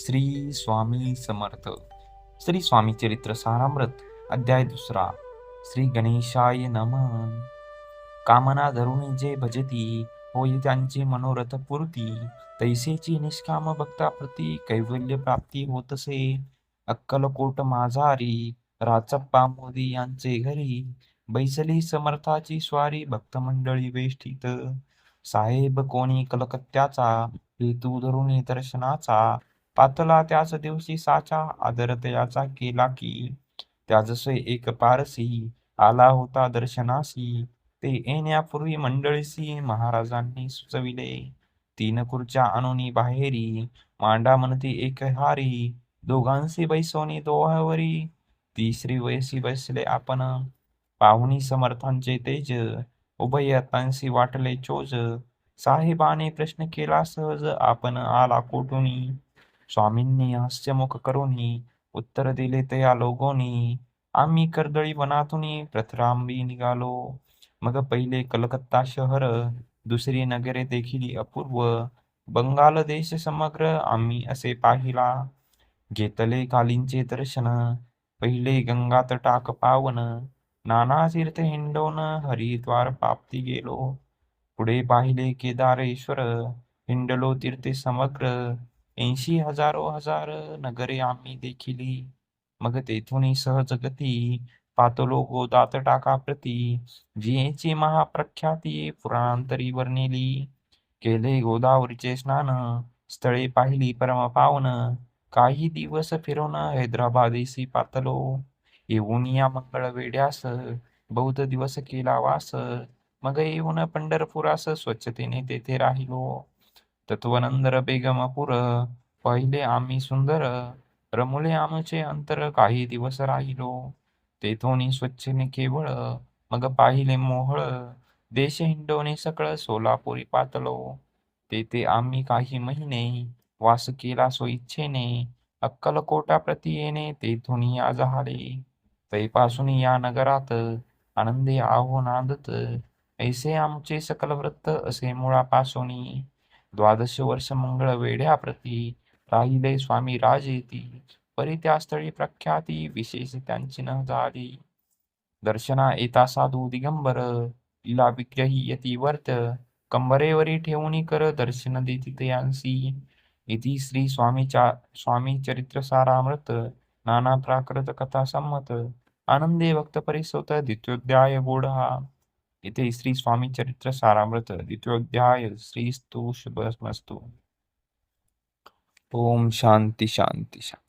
श्री स्वामी समर्थ. श्री स्वामी चरित्र सारामृत अध्याय 2. श्री गणेशाय नमः. कामना धरून जे भजती, होय त्यांची मनोरथ पूर्ती. तैसेची निष्काम भक्ताप्रती कैवल्य प्राप्ती होतसे. अक्कलकोट माझारी, राचप्पा मोदी यांचे घरी. बैसली समर्थाची स्वारी, भक्तमंडळी वेष्टीत. साहेब कोणी कलकत्त्याचा, हेतू धरून दर्शनाचा. पातला त्याच दिवशी साचा, आदरतयाचा केला की. त्याजसे एक पारसी, आला होता दर्शनासी. ते येण्यापूर्वी मंडळीसी महाराजांनी सुचविले. 3 खुर्च्या आणूनी बाहेरी, मांडा म्हणती एक हारी. दोघांसी बैसोनी दोहावरी, तिसरी वयसी बसले आपण. पाहुणी समर्थांचे तेज, उभयतांसी वाटले चोज. साहेबाने प्रश्न केला सहज, आपण आला कोठूनी. स्वामींनी हास्यमुख करूनी, उत्तर दिले तया लोगोनी. आम्ही कर्दळी वनातूनी प्रथरांबी निघालो. मग पहिले कलकत्ता शहर, दुसरी नगरे देखील अपूर्व. बंगाल देश समग्र आम्ही असे पाहिला. घेतले कालींचे दर्शन, पहिले गंगा तटाक पावन. नाना तीर्थ हिंडोन हरिद्वार पाप्ती गेलो. पुढे पाहिले केदारेश्वर, हिंडलो तीर्थे समग्र. 80 हजारो हजार नगरे आम्ही देखिली. मग तेथून सहज गती, पातलो गोदात टाकाप्रती. जियेची महाप्रख्याती पुराणांतरी वर्णिली. केले गोदावरीचे स्नान, स्थळे पाहिली परम पावन. काही दिवस फिरून हैदराबादेसी पातलो. येऊन या मंगळ वेड्यास, बौद्ध दिवस केला वास. मग येऊन पंढरपुरास, स्वच्छतेने तेथे राहिलो. तत्वनंदर बेगमपूर, पहिले आम्ही सुंदर. रमुले आमचे अंतर, काही दिवस राहिलो. तेथोनी स्वच्छने केवळ, मग पाहिले मोहळ. देश हिंडवणे सकळ, सोलापुरी पातलो. तेथे आम्ही काही महिने, वास केला स्वइच्छेने. अक्कलकोटाप्रती येणे, तेथून या झाले. तैपासून या नगरात, आनंदे आहो नांदत. ऐसे आमचे सकल वृत्त, असे मुळापासूनी. 12 वर्ष मंगळ वेढ्याप्रती, राहिले स्वामी राजेती. परी त्या स्थळी प्रख्याती, विशेष त्यांची न झाली. दर्शना येता साधू दिगंबर, लीला विग्रही यतिवर्त. कंबरेवरी ठेवून कर, दर्शन देती तयांसी. इति श्री स्वामी चरित्र सारामृत, नाना प्राकृत कथा संमत. आनंदे भक्त परिसोत, द्वितीयोध्याय बोढा. इथे श्री स्वामी चरित्र सारामृत द्वितीयोध्याय. श्रीस्तु शुभमस्तु. ओम शांती शांती शांती.